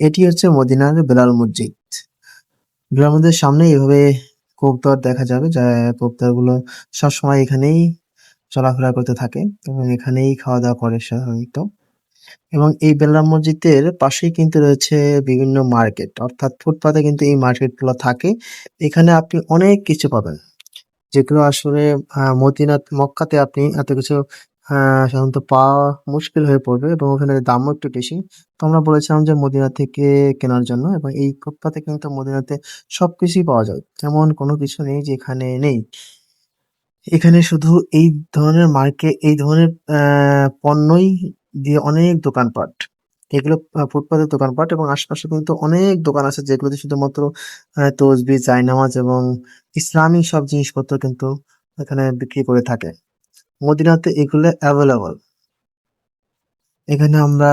এটি হচ্ছে মদিনার বেলাল মসজিদ। বেলাল মসজিদের সামনে এভাবে কবুতর দেখা যাবে, যা কবুতরগুলো সবসময় এখানেই চলাফেরা করতে থাকে এবং এখানেই খাওয়া দাওয়া করে সাধারণত। এবং এই বেলরাম মসজিদের পাশেই কিন্তু রয়েছে বিভিন্ন মার্কেট, অর্থাৎ ফুটপাতে কিন্তু এই মার্কেটগুলো থাকে। এখানে আপনি অনেক কিছু পাবেন, যেগুলো আসলে মদিনা মক্কাতে আপনি এত কিছু সাধারণত পাওয়া মুশকিল হয়ে পড়বে এবং ওখানে দামও একটু বেশি। তো আমরা বলেছিলাম যে মদিনা থেকে কেনার জন্য, এবং এই ফুটপাতে কিন্তু মদিনাতে সবকিছুই পাওয়া যায়। এমন কোনো কিছু নেই যে এখানে নেই। এখানে শুধু এই ধরনের পণ্যই দিয়ে অনেক দোকানপাট। এগুলো ফুটপাতের দোকানপাট, এবং আশেপাশে কিন্তু অনেক দোকান আছে যেগুলোতে শুধুমাত্র তসবিহ, জায়নামাজ এবং ইসলামী সব জিনিসপত্র কিন্তু এখানে বিক্রি করে থাকে। মদিনাতে এগুলো এভেলেবল। এখানে আমরা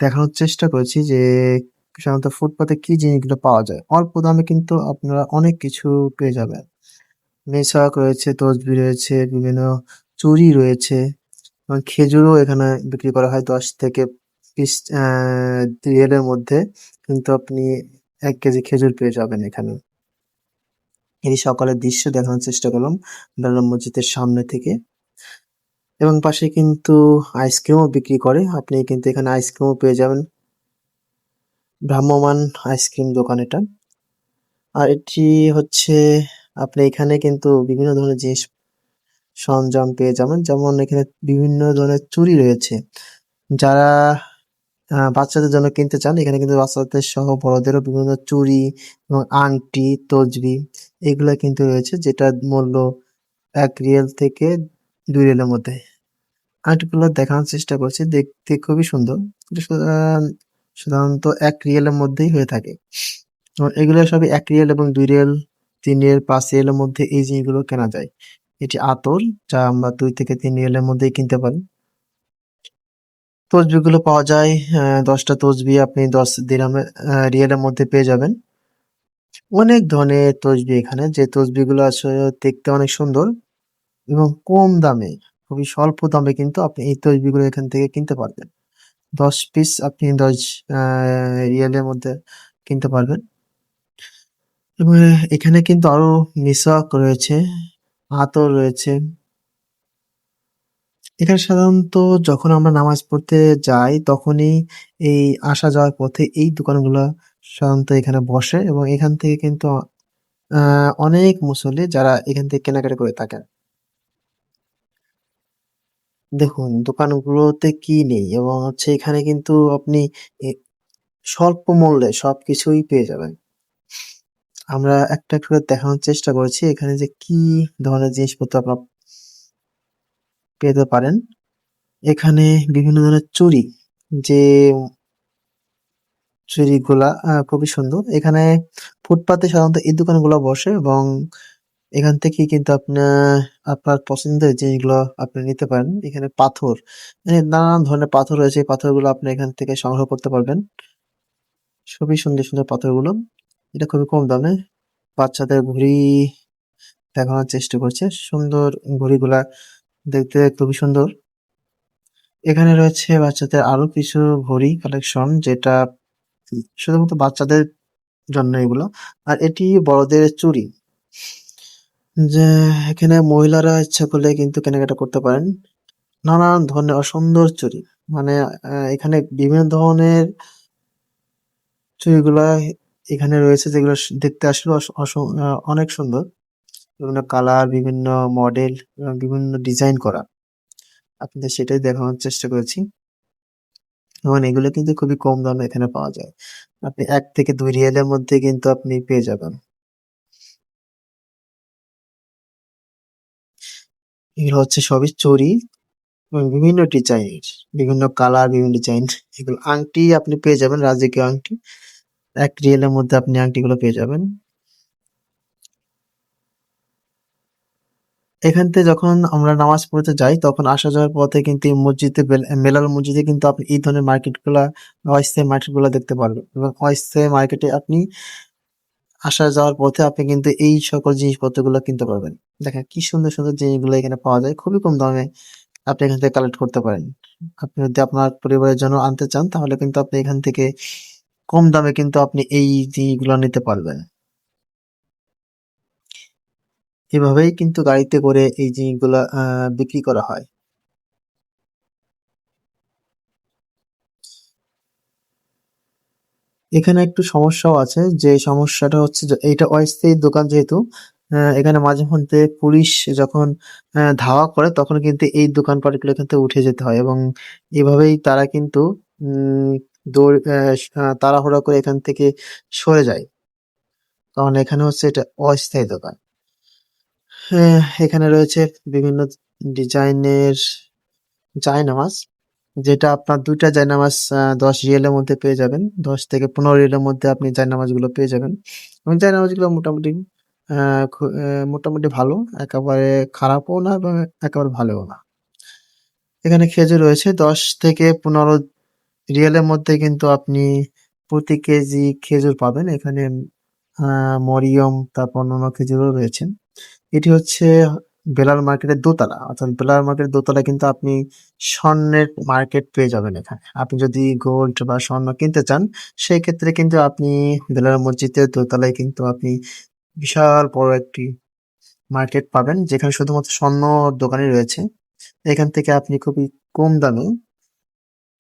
দেখানোর চেষ্টা করেছি যে সাধারণত ফুটপাতে কি জিনিসগুলো পাওয়া যায়। অল্প দামে কিন্তু আপনারা অনেক কিছু পেয়ে যাবেন। মেসাক রয়েছে, তসবিহ রয়েছে, বিভিন্ন চুড়ি রয়েছে এবং খেজুরও এখানে বিক্রি করা হয় ১০ থেকে ২০ রিয়ালের মধ্যে কিন্তু আপনি ১ কেজি খেজুর পেয়ে যাবেন এখানে। এই সকালের দৃশ্য দেখানোর চেষ্টা করলাম বেলরাম মসজিদের সামনে থেকে। এবং পাশে কিন্তু আইসক্রিমও বিক্রি করে। আপনি কিন্তু এখানে আইসক্রিমও পেয়ে যাবেন। ভ্রাম্যমাণ আইসক্রিম দোকান এটা। আর এটি হচ্ছে, আপনি এখানে কিন্তু বিভিন্ন ধরনের জিনিস সরঞ্জাম পেয়ে যাবেন। যেমন এখানে বিভিন্ন ধরনের চুড়ি রয়েছে। যারা বাচ্চাদের জন্য কিনতে চান, এখানে কিন্তু বাচ্চাদের সহ বড়দেরও বিভিন্ন চুড়ি এবং আংটি, তসবিহ এগুলা কিন্তু রয়েছে, যেটার মূল্য ১ রিয়াল থেকে ২ রিয়ালের মধ্যে। আংটিগুলো দেখানোর চেষ্টা করছি। দেখতে খুবই সুন্দর। এটা সাধারণত ১ রিয়ালের মধ্যেই হয়ে থাকে। এবং এগুলো সবই ১ রিয়াল এবং ২ রিয়াল, ৩ রিয়াল, ৫ রিয়ালের মধ্যে এই জিনিসগুলো কেনা যায়। এটি আতর, যা আমরা ২ থেকে ৩ রিয়ালের মধ্যেই কিনতে পারি। তসবিহগুলো পাওয়া যায়, ১০ টা তসবিহ আপনি ১০ রিয়ালের মধ্যে পেয়ে যাবেন। অনেক ধরনের তসবিহ এখানে, যে তসবিহগুলো আসলে দেখতে অনেক সুন্দর এবং কম দামে, খুবই স্বল্প দামে কিন্তু আপনি এই তসবিহগুলো এখান থেকে কিনতে পারবেন। ১০ পিস আপনি ১০ আ রিয়ালের মধ্যে কিনতে পারবেন। এবং এখানে কিন্তু আরো মিসওয়াক রয়েছে, আতর রয়েছে। এখানে সাধারণত যখন আমরা নামাজ পড়তে যাই, তখনই এই আসা যাওয়ার পথে এই দোকানগুলা সাধারণত এখানে বসে, এবং এখান থেকে কিন্তু আ অনেক মুসল্লি যারা এখান থেকে কেনাকাটা করে থাকেন। দেখুন দোকানগুলোতে কি নেই, এবং হচ্ছে এখানে কিন্তু আপনি এ স্বল্প মূল্যে সবকিছুই পেয়ে যাবেন। আমরা একটা, একটা করে দেখানোর চেষ্টা করেছি এখানে যে কি ধরনের জিনিসপত্র আপনারা পেতে পারেন। এখানে বিভিন্ন ধরনের চুড়ি, যে চুড়িগুলা খুবই সুন্দর। এখানে ফুটপাতে সাধারণত এই দোকানগুলা বসে, এবং এখান থেকেই কিন্তু আপনার পছন্দের জিনিসগুলো আপনি নিতে পারেন। এখানে পাথর, নানান ধরনের পাথর রয়েছে। এই পাথরগুলো আপনি এখান থেকে সংগ্রহ করতে পারবেন। খুবই সুন্দর, সুন্দর পাথরগুলো। এটা খুবই কম দামে। বাচ্চাদের ঘুড়ি দেখানোর চেষ্টা করছে। সুন্দর ঘুড়িগুলা দেখতে খুবই সুন্দর। এখানে রয়েছে বাচ্চাদের আরো কিছু ঘড়ি কালেকশন, যেটা শুধুমাত্র বাচ্চাদের জন্য এগুলো। আর এটি বড়দের চুড়ি, যে এখানে মহিলারা ইচ্ছা করলে কিন্তু কেনাকাটা করতে পারেন। নানান ধরনের সুন্দর চুড়ি, মানে এখানে বিভিন্ন ধরনের চুড়িগুলা এখানে রয়েছে, যেগুলো দেখতে আসলে অনেক সুন্দর। বিভিন্ন কালার, বিভিন্ন মডেল এবং বিভিন্ন ডিজাইন করা। আপনাদের সেটাই দেখানোর চেষ্টা করেছি। এবং এগুলো কিন্তু খুবই কম দামে এখানে পাওয়া যায়। আপনি ১ থেকে ২ রিয়ালের মধ্যে কিন্তু আপনি পেয়ে যাবেন। এগুলো হচ্ছে সবই চুড়ি এবং বিভিন্ন ডিজাইনের, বিভিন্ন কালার, বিভিন্ন ডিজাইন। এগুলো আংটি আপনি পেয়ে যাবেন, রাজকীয় আংটি। ১ রিয়ালের মধ্যে আপনি আংটিগুলো পেয়ে যাবেন। এখান থেকে যখন আমরা নামাজ পড়তে যাই, তখন আসা যাওয়ার পথে কিন্তু এই মসজিদে বেলাল মসজিদে কিন্তু আপনি এই ধরনের মার্কেটগুলা, অস্থায়ী মার্কেটগুলা দেখতে পারবেন, এবং অস্থায়ী মার্কেটে আপনি আসা যাওয়ার পথে আপনি কিন্তু এই সকল জিনিসপত্রগুলো কিনতে পারবেন। দেখেন কি সুন্দর, সুন্দর জিনিসগুলো এখানে পাওয়া যায়। খুবই কম দামে আপনি এখান থেকে কালেক্ট করতে পারেন। আপনি যদি আপনার পরিবারের জন্য আনতে চান, তাহলে কিন্তু আপনি এখান থেকে কম দামে কিন্তু আপনি এই জিনিসগুলো নিতে পারবেন। এভাবেই কিন্তু গাড়িতে করে এই জিনিসগুলা বিক্রি করা হয়। এখানে একটু সমস্যাও আছে, যে সমস্যাটা হচ্ছে যে এইটা অস্থায়ী দোকান যেহেতু, এখানে মাঝে মধ্যে পুলিশ যখন ধাওয়া করে তখন কিন্তু এই দোকানপাটগুলো এখান থেকে উঠে যেতে হয়, এবং এভাবেই তারা কিন্তু উম, তাড়াহুড়া করে এখান থেকে সরে যায়, কারণ এখানে হচ্ছে এটা অস্থায়ী দোকান। এখানে রয়েছে বিভিন্ন ডিজাইনের জায়নামাজ, যেটা আপনার ২ টা জায়নামাজ ১০ রিয়ালের মধ্যে পেয়ে যাবেন। ১০ থেকে ১৫ রিয়ালের মধ্যে আপনি জায়নামাজগুলো পেয়ে যাবেন। এবং জায়নামাজগুলো মোটামুটি আ মোটামুটি ভালো। একেবারে খারাপও না এবং একেবারে ভালোও না। এখানে খেজুর রয়েছে ১০ থেকে ১৫ রিয়ালের মধ্যে কিন্তু আপনি প্রতি কেজি খেজুর পাবেন। এখানে আ মরিয়ম, তারপর অন্যান্য খেজুরও রয়েছে। এটি হচ্ছে বেলাল মার্কেটের দোতলা। অর্থাৎ বেলাল মার্কেটের দোতলায় কিন্তু আপনি স্বর্ণের মার্কেট পেয়ে যাবেন এখানে। আপনি যদি গোল্ড বা স্বর্ণ কিনতে চান, সেক্ষেত্রে কিন্তু আপনি বেলাল মসজিদের দোতলায় কিন্তু আপনি বিশাল বড় একটি মার্কেট পাবেন, যেখানে শুধুমাত্র স্বর্ণ দোকানই রয়েছে। এখান থেকে আপনি খুবই কম দামে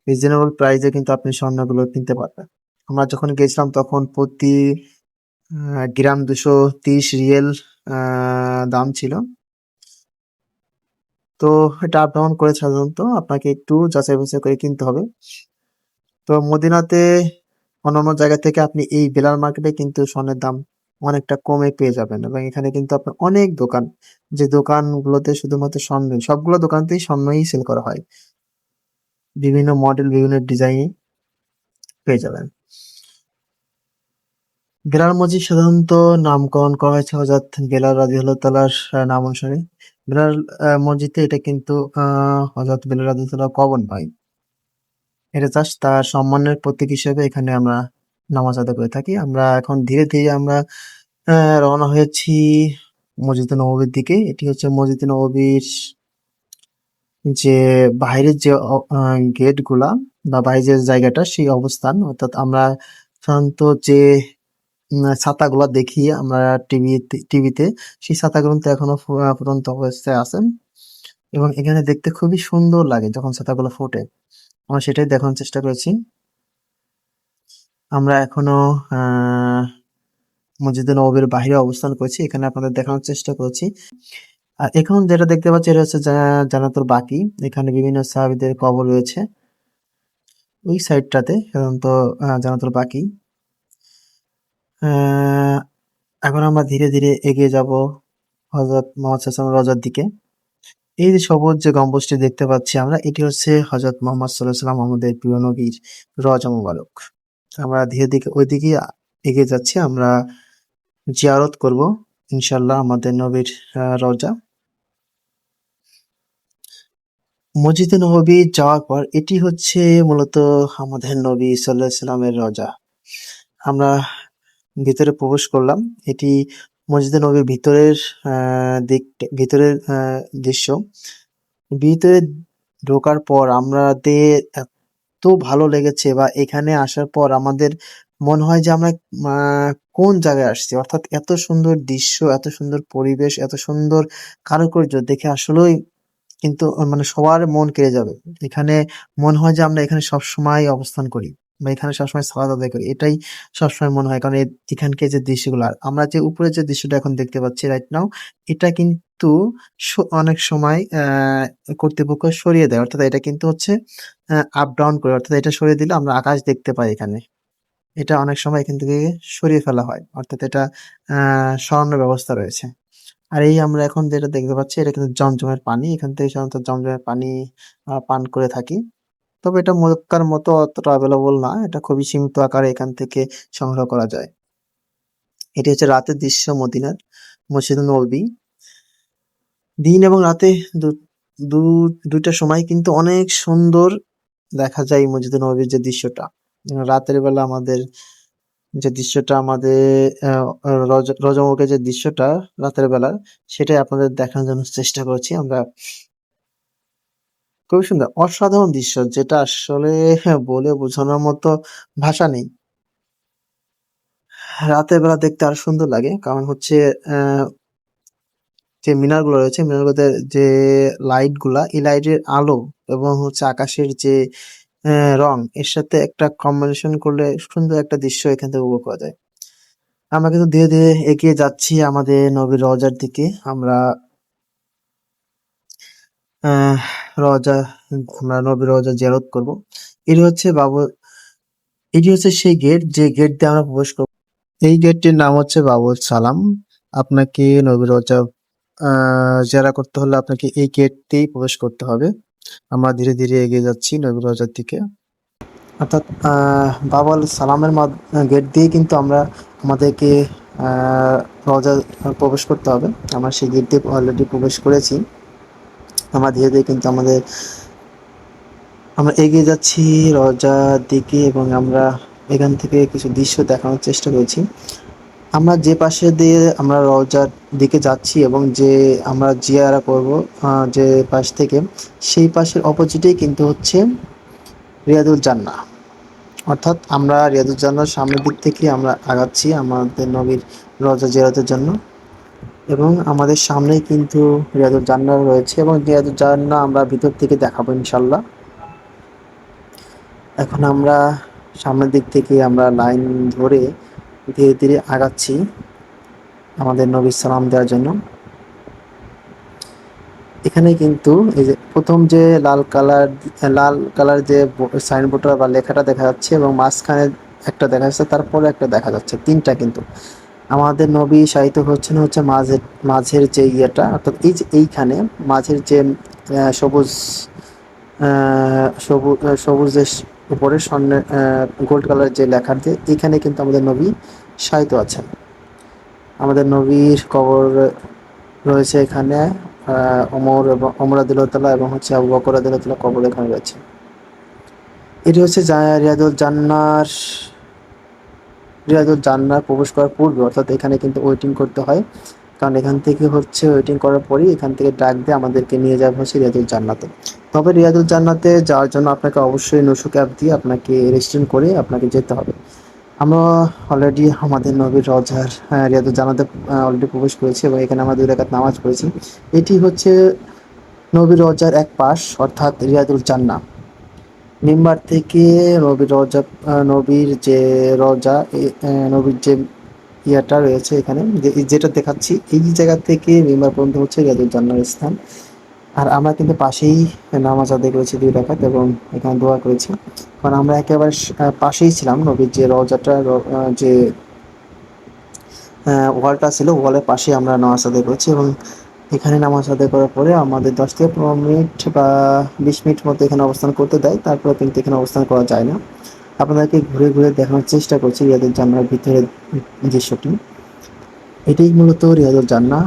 রিজনেবল প্রাইসে কিন্তু আপনি স্বর্ণগুলো কিনতে পারবেন। আমরা যখন গেছিলাম তখন প্রতি গ্রাম ২৩০ রিয়াল দাম ছিল। তো এটা আপ ডাউন করে সাধারণত আপনাকে একটু যাচাই বাছাই করে কিনতে হবে। তো মদিনাতে অন্যান্য জায়গা থেকে আপনি এই বেলাল মার্কেটে কিন্তু স্বর্ণের দাম অনেকটা কমে পেয়ে যাবেন, এবং এখানে কিন্তু আপনার অনেক দোকান, যে দোকানগুলোতে শুধুমাত্র স্বর্ণ, সবগুলো দোকানতেই স্বর্ণই সেল করা হয়, বিভিন্ন মডেল বিভিন্ন ডিজাইনে পেয়ে যাবেন। বেলাল মসজিদ সাধারণত নামকরণ করা হয়েছে হযরত বেলাল রাদিয়াল্লাহু তাআলার নাম অনুসারে। বেলাল মসজিদে এটা কিন্তু হযরত বেলাল রাদিয়াল্লাহু তাআলার কবর নয়। এটা জাস্ট তার সম্মানের প্রতীক হিসেবে এখানে আমরা নামাজ আদায় করে থাকি। আমরা এখন ধীরে ধীরে আমরা রওনা হয়েছি মসজিদে নববীর দিকে। এটি হচ্ছে মসজিদে নববীর যে বাইরের যে গেট গুলা বা বাইরের জায়গাটা, সেই অবস্থান, অর্থাৎ আমরা সাধারণত যে ছাতাগুলা দেখি আমরা টিভিতে, সেই ছাতাগুলো কিন্তু এখনো ফুটন্ত অবস্থায় আছে, এবং এখানে দেখতে খুবই সুন্দর লাগে যখন ছাতাগুলো ফোটে। আমরা সেটাই দেখানোর চেষ্টা করেছি। আমরা এখনো আহ মসজিদে নববীর বাহিরে অবস্থান করছি, এখানে আপনাদের দেখানোর চেষ্টা করছি। আর এখন যেটা দেখতে পাচ্ছি এটা হচ্ছে জান্নাতুল বাকি। এখানে বিভিন্ন সাহাবীদের কবর রয়েছে ওই সাইডটাতে, সাধারণত জান্নাতুল বাকি। আহ এখন আমরা ধীরে ধীরে এগিয়ে যাব হযরত মুহাম্মদ সাল্লাল্লাহু আলাইহি ওয়াসাল্লাম রওজার দিকে। এই যে সবুজ যে গম্বুজটি দেখতে পাচ্ছি আমরা, এটি হচ্ছে হযরত মুহাম্মদ সাল্লাল্লাহু আলাইহি ওয়াসাল্লাম, আমাদের প্রিয় নবীর রওজা মুবারক। আমরা ধীরে ধীরে ওইদিকে এগিয়ে যাচ্ছি। আমরা জিয়ারত করব ইনশাআল্লাহ আমাদের নবীর রওজা। মসজিদে নববী যাওয়ার পর এটি হচ্ছে মূলত আমাদের নবী সাল্লাল্লাহু আলাইহি সাল্লামের রওজা। আমরা ভিতরে প্রবেশ করলাম। এটি মসজিদে নবীর ভিতরের ভিতরের দৃশ্য। ভিতরে ঢোকার পর আমাদের এত ভালো লেগেছে, বা এখানে আসার পর আমাদের মনে হয় যে আমরা কোন জায়গায় আসছি, অর্থাৎ এত সুন্দর দৃশ্য, এত সুন্দর পরিবেশ, এত সুন্দর কারুকার্য দেখে আসলেই কিন্তু মানে সবার মন কেড়ে যাবে। এখানে মনে হয় যে আমরা এখানে সবসময় অবস্থান করি, বা এখানে সবসময় সালাত আদায় করি। এটাই সবসময় মনে হয়। কারণ এখানকার যে দৃশ্যগুলো, আর আমরা যে উপরে যে দৃশ্যটা এখন দেখতে পাচ্ছি রাইট নাও, এটা কিন্তু অনেক সময় কর্তৃপক্ষ সরিয়ে দেয়। অর্থাৎ এটা কিন্তু হচ্ছে আপ ডাউন করে। অর্থাৎ এটা সরিয়ে দিলে আমরা আকাশ দেখতে পাই এখানে। এটা অনেক সময় এখান থেকে সরিয়ে ফেলা হয়। অর্থাৎ এটা সরানোর ব্যবস্থা রয়েছে। আর এই আমরা এখন যেটা দেখতে পাচ্ছি এটা কিন্তু জমজমের পানি। এখান থেকে সাধারণত জমজমের পানি পান করে থাকি। তবে এটা মক্কার মতো অতটা এভেইলেবল না। এটা খুবই সীমিত আকারে এখান থেকে সংগ্রহ করা যায়। এটি হচ্ছে রাতের দৃশ্য মদিনার মসজিদে নববী। দিন এবং রাতে দু দু ২ টা সময় কিন্তু অনেক সুন্দর দেখা যায় মসজিদে নববীর যে দৃশ্যটা। রাতের বেলা আমাদের যে দৃশ্যটা আমাদের আ রজা মুবারকের যে দৃশ্যটা রাতের বেলার, সেটাই আপনাদের দেখানোর জন্য চেষ্টা করছি আমরা। খুবই সুন্দর, অসাধারণ দৃশ্য, যেটা আসলে বলে বোঝানোর মতো ভাষা নেই। রাতের বেলা দেখতে আরো সুন্দর লাগে। কারণ হচ্ছে আহ যে মিনারগুলো রয়েছে, মিনারগুলোতে যে লাইটগুলা, এই লাইটের আলো এবং হচ্ছে আকাশের যে রং, এর সাথে একটা কম্বিনেশন করলে সুন্দর একটা দৃশ্য এখান থেকে উপভোগ করা যায়। আমরা কিন্তু ধীরে ধীরে এগিয়ে যাচ্ছি আমাদের নবীর রওজার দিকে। আমরা আহ রওজা আমরা নবীর রওজা জিয়ারত করব। এটি হচ্ছে বাবু এটি হচ্ছে সেই গেট, যে গেট দিয়ে আমরা প্রবেশ করব। এই গেটটির নাম হচ্ছে বাবুল সালাম। আপনাকে নবীর রওজা জিয়ারা করতে হলে আপনাকে এই গেট দিয়েই প্রবেশ করতে হবে। আমরা ধীরে ধীরে এগিয়ে যাচ্ছি নবীর রওজার দিকে। অর্থাৎ বাবুল সালামের গেট দিয়ে কিন্তু আমরা আমাদেরকে আহ রওজা প্রবেশ করতে হবে। আমরা সেই গেট দিয়ে অলরেডি প্রবেশ করেছি। আমরা ধীরে ধীরে কিন্তু আমরা এগিয়ে যাচ্ছি রওজার দিকে, এবং আমরা এখান থেকে কিছু দৃশ্য দেখানোর চেষ্টা করেছি। আমরা যে পাশে দিয়ে আমরা রওজার দিকে যাচ্ছি এবং যে আমরা জিয়ারা করব, যে পাশ থেকে, সেই পাশের অপোজিটেই কিন্তু হচ্ছে রিয়াদুল জান্নাহ। অর্থাৎ আমরা রিয়াদুল জান্নাহর সামনের দিক থেকে আমরা আগাচ্ছি আমাদের নবীর রওজা জিয়ারতের জন্য, এবং আমাদের সামনেই কিন্তু রিয়াদুল জান্নাহ রয়েছে, এবং রিয়াদুল জান্নাহ আমরা ভিতর থেকে দেখাবো ইনশাল্লাহ। এখন আমরা সামনের দিক থেকে আমরা লাইন ধরে ধীরে ধীরে আগাচ্ছি আমাদের নবীর সালাম দেওয়ার জন্য। এখানে কিন্তু এই যে প্রথম যে লাল কালার যে সাইনবোর্ডটা বা লেখাটা দেখা যাচ্ছে, এবং মাঝখানে একটা দেখা যাচ্ছে, তারপরে একটা দেখা যাচ্ছে, তিনটা কিন্তু আমাদের নবী শায়িত হচ্ছেন হচ্ছে মাঝের যে ইয়েটা, অর্থাৎ এই যে এইখানে মাঝের যে সবুজ সবুজের উপরে স্বর্ণের গোল্ড কালার যে লেখার যে, এইখানে কিন্তু আমাদের নবী শায়িত আছেন। আমাদের নবীর কবর রয়েছে এখানে। ওমর রাদিয়াল্লাহু তাআলা এবং হচ্ছে আবু বকর রাদিয়াল্লাহু তাআলা কবর এখানে রয়েছে। এটি হচ্ছে রিয়াদুল জান্নাহ প্রবেশ করার পূর্বে, অর্থাৎ এখানে কিন্তু ওয়েটিং করতে হয়। কারণ এখান থেকে হচ্ছে ওয়েটিং করার পরেই এখান থেকে ডাক দিয়ে আমাদেরকে নিয়ে যাবে হচ্ছে রিয়াদুল জান্নাতে। তবে রিয়াদুল জান্নাতে যাওয়ার জন্য আপনাকে অবশ্যই নুসুক অ্যাপ দিয়ে আপনাকে রেজিস্ট্রেশন করে আপনাকে যেতে হবে। আমরা অলরেডি আমাদের নবীর রওজার রিয়াদুল জান্নাতে অলরেডি প্রবেশ করেছি, এবং এখানে আমরা 2 রাকাত নামাজ পড়েছি। এটি হচ্ছে নবীর রওজার এক পাশ, অর্থাৎ রিয়াদুল জান্নাহ। মিম্বার থেকে নবীর রওজা, নবীর যে রওজা, নবীর যে ইয়াটা রয়েছে এখানে, যেটা দেখাচ্ছি, এই জায়গা থেকে মিম্বার পর্যন্ত হচ্ছে রিয়াদুল জান্নাহর স্থান। আর আমরা কিন্তু পাশেই নামাজ আদায় করেছি 2 রাকাত, এবং এখানে দোয়া করেছি। কারণ আমরা একেবারে পাশেই ছিলাম নবীর যে রওজাটা, যে ওয়ালটা ছিল, ওয়ালের পাশে আমরা নামাজ আদায় করেছি। এবং এখানে নামাজ আদায় করার পরে আমাদের 10 থেকে 15 মিনিট বা 20 মিনিট মতো এখানে অবস্থান করতে দেয়। তারপরে কিন্তু এখানে অবস্থান করা যায় না। আপনাদেরকে ঘুরে ঘুরে দেখানোর চেষ্টা করছি রিয়াদুল জান্নাহর ভিতরের দৃশ্যটি। এটাই মূলত রিয়াদুল জান্নাহ,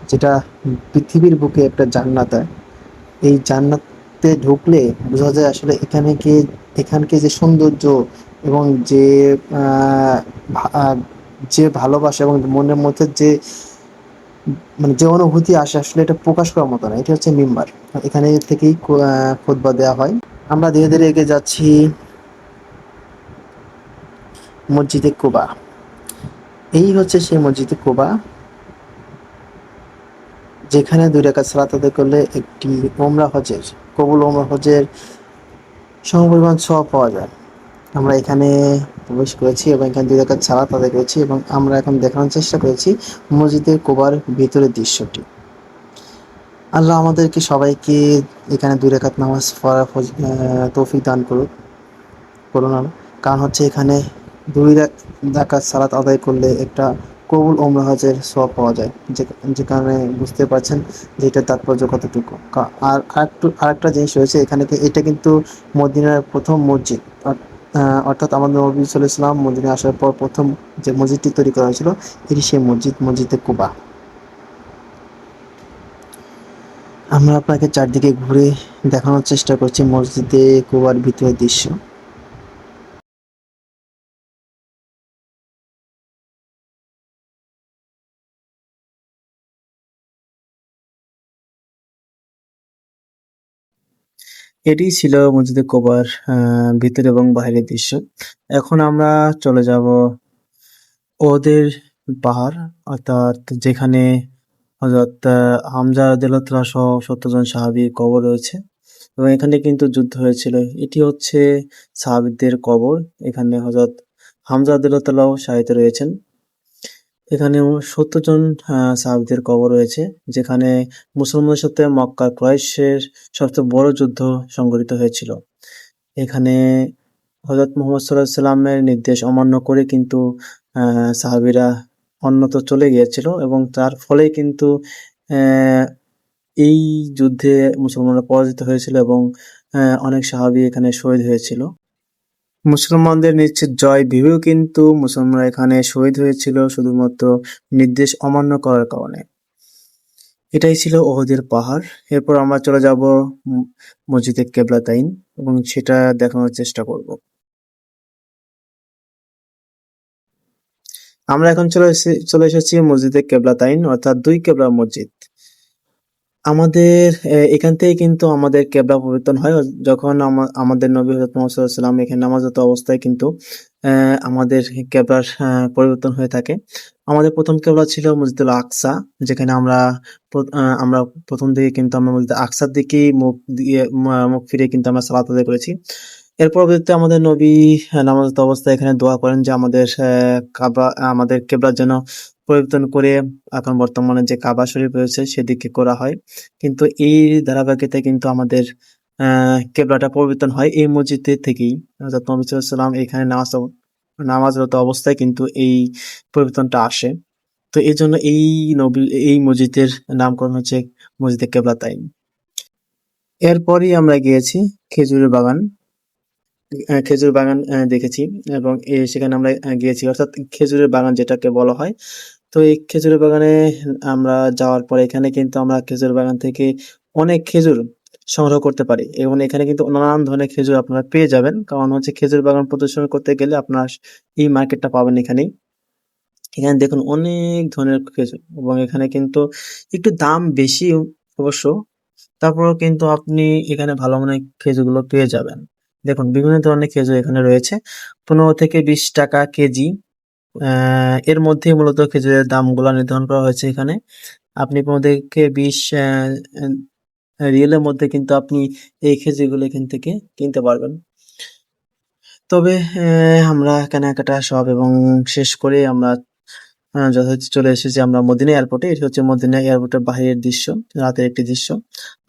যেটা পৃথিবীর বুকে একটা জান্নাত। এই জান্নাতে ঢুকলে বোঝা যায় আসলে এখানকে যে সৌন্দর্য, এবং যে আহ, যে ভালোবাসা, এবং মনের মধ্যে যে মানে যে অনুভূতি আসে, আসলে এটা প্রকাশ করার মতো না। এটা হচ্ছে মিম্বার, এখানে থেকেই খুতবা দেওয়া হয়। আমরা ধীরে ধীরে এগিয়ে যাচ্ছি মসজিদে কুবা। এই হচ্ছে সেই মসজিদে কুবা, যেখানে 2 রাকাত সালাত আদায় করলে একটি কবুল ওমরা হজের সমপরিমাণ সওয়াব পাওয়া যায়। আমরা এখানে প্রবেশ করেছি এবং এখানে 2 রাকাত সালাত আদায় করেছি, এবং আমরা এখন দেখানোর চেষ্টা করেছি মসজিদে কুবার ভিতরের দৃশ্যটি। আল্লাহ আমাদেরকে সবাইকে এখানে 2 রাকাত নামাজ পড়ার তৌফিক দান করুন আল্লাহ। কারণ হচ্ছে এখানে 2 রাকাত সালাত আদায় করলে একটা কবুল ওমরা হজের সওয়াব পাওয়া যায়। যে কারণে বুঝতে পারছেন যে এটার তাৎপর্য কতটুকু। আর আরেকটা জিনিস রয়েছে এখানে, এটা কিন্তু মদিনার প্রথম মসজিদ। অর্থাৎ আমাদের নবী সাল্লাল্লাহু আলাইহি ওয়াসাল্লাম মদিনায় আসার পর প্রথম যে মসজিদটি তৈরি করা হয়েছিল, এটি সেই মসজিদে কুবা। আমরা আপনাকে চারদিকে ঘুরে দেখানোর চেষ্টা করছি মসজিদে কুবার ভিতরের দৃশ্য। এটি ছিল মসজিদে কুবার ভিতর এবং বাইরের দৃশ্য। এখন আমরা চলে যাব ওদের পাহাড়, অর্থাৎ যেখানে হযরত হামজা রাদিয়াল্লাহু তাআলা সহ ৭০ জন সাহাবীর কবর রয়েছে এবং এখানে কিন্তু যুদ্ধ হয়েছিল। এটি হচ্ছে সাহাবীদের কবর। এখানে হযরত হামজা রাদিয়াল্লাহু তাআলাও শায়িত রয়েছেন। এখানেও ৭০ জন সাহাবীদের কবর রয়েছে, যেখানে মুসলমানদের সাথে মক্কা কুরাইশের সবচেয়ে বড় যুদ্ধ সংঘটিত হয়েছিল। এখানে হযরত মুহাম্মদ সাল্লাল্লাহু আলাইহি সাল্লামের নির্দেশ অমান্য করে কিন্তু সাহাবীরা অন্যত্র চলে গিয়েছিল এবং তার ফলেই কিন্তু অ্যা এই যুদ্ধে মুসলমানরা পরাজিত হয়েছিল এবং অনেক সাহাবী এখানে শহীদ হয়েছিল। মুসলমানদের নিশ্চিত জয় ভেবেও কিন্তু মুসলমানরা এখানে শহীদ হয়েছিল শুধুমাত্র নির্দেশ অমান্য করার কারণে। এটাই ছিল ওহদের পাহাড়। এরপর আমরা চলে যাব উম মসজিদে কেবলাতাইন এবং সেটা দেখানোর চেষ্টা করব। আমরা এখন চলে এসেছি মসজিদে কেবলাতাইন, অর্থাৎ ২ কেবলার মসজিদ। আমাদের এখান থেকে কিন্তু আমাদের কেবলা পরিবর্তন হয় যখন আমাদের নবী হযরত মুহাম্মদ সাল্লাল্লাহু আলাইহি ওয়াসাল্লাম এখানে নামাজরত অবস্থায় কিন্তু আমাদের কেবলার পরিবর্তন হয়ে থাকে। আমাদের ১ম কেবলা ছিল মসজিদুল আকসা, যেখানে আমরা ১ম দিকে কিন্তু আমরা মসজিদ আকসার দিকেই মুখ ফিরিয়ে কিন্তু আমরা সালাত আদায় করেছি। এর পরবর্তীতে আমাদের নবী নামাজরত অবস্থায় এখানে দোয়া করেন যে আমাদের কেবলা যেন পরিবর্তন করে এখন বর্তমানে যে কাবা শরীফ রয়েছে সেদিকে করা হয়। কিন্তু এই ধারাবাহিকতায় কিন্তু আমাদের কেবলাটা পরিবর্তন হয় এই মসজিদে থেকেই। হযরত নবী সাল্লাল্লাহু আলাইহি ওয়াসাল্লাম এখানে নামাজরত অবস্থায় কিন্তু এই পরিবর্তনটা আসে। তো এজন্য এই মসজিদের নামকরণ হচ্ছে মসজিদে কেবলাতাইন। এরপরই আমরা গিয়েছি খেজুরের বাগান। খেজুর বাগান দেখেছি এবং সেখানে আমরা গিয়েছি, অর্থাৎ খেজুরের বাগান যেটাকে বলা হয়। তো এই খেজুরের বাগানে আমরা যাওয়ার পরে এখানে কিন্তু আমরা খেজুর বাগান থেকে অনেক খেজুর সংগ্রহ করতে পারি এবং এখানে কিন্তু নানান ধরনের খেজুর আপনারা পেয়ে যাবেন। কারণ হচ্ছে খেজুর বাগান প্রদর্শন করতে গেলে আপনার এই মার্কেটটা পাবেন এখানেই। এখানে দেখুন অনেক ধরনের খেজুর এবং এখানে কিন্তু একটু দাম বেশি অবশ্য। তারপরেও কিন্তু আপনি এখানে ভালো মানের খেজুরগুলো পেয়ে যাবেন। দেখুন বিভিন্ন ধরনের খেজুর এখানে রয়েছে। ১৫ থেকে ৳২০ কেজি। এর মধ্যেই মূলত খেজুরের দামগুলা নির্ধারণ করা হয়েছে এখানে। আপনি ১৫ থেকে ২০ রিয়ালের মধ্যে কিন্তু আপনি এই খেজুরগুলো এখান থেকে কিনতে পারবেন। তবে আমরা কেনাকাটা সব এবং শেষ করে আমরা যথারীতি চলে এসেছি আমরা মদিনা এয়ারপোর্টে। এটি হচ্ছে মদিনা এয়ারপোর্টের বাহিরের দৃশ্য, রাতের একটি দৃশ্য।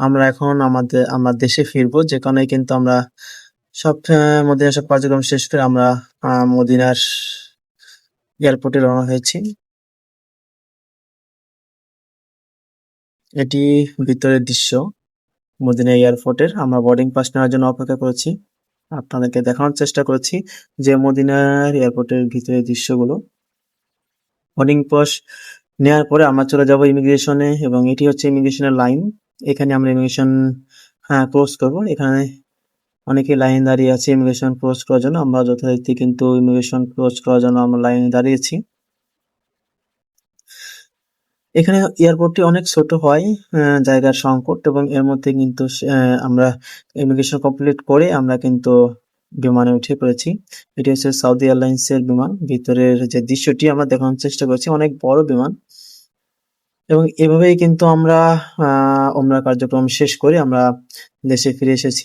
আমরা এখন আমরা দেশে ফিরবো, যেখানে কিন্তু আমরা মদিনার সব কার্যক্রম শেষ করে আমরা মদিনার এয়ারপোর্টে রওনা হয়েছি। এটি ভিতরের দৃশ্য মদিনা এয়ারপোর্টের। আমরা বোর্ডিং পাস নেওয়ার জন্য অপেক্ষা করেছি। আপনাদেরকে দেখানোর চেষ্টা করেছি যে মদিনার এয়ারপোর্টের ভিতরের দৃশ্যগুলো। বোর্ডিং পাস নেওয়ার পরে আমরা চলে যাব ইমিগ্রেশনে এবং এটি হচ্ছে ইমিগ্রেশনের লাইন। এখানে আমরা ইমিগ্রেশন ক্রস করব। এখানে অনেকে লাইনে দাঁড়িয়ে আছে ইমিগ্রেশন ক্রস করার জন্য। আমরা যথারীতি কিন্তু ইমিগ্রেশন ক্রস করার জন্য আমরা লাইনে দাঁড়িয়েছি। এখানে এয়ারপোর্টটি অনেক ছোট হয়, জায়গার সংকট এবং এর মধ্যে কিন্তু আমরা ইমিগ্রেশন কমপ্লিট করে আমরা কিন্তু বিমানে উঠে পড়েছি। এটি হচ্ছে সৌদি এয়ারলাইন্সের বিমান। ভিতরের যে দৃশ্যটি আমরা দেখানোর চেষ্টা করছি, অনেক বড় বিমান এবং এভাবেই কিন্তু আমরা উমরা কার্যক্রম শেষ করে আমরা দেশে ফিরে এসেছি।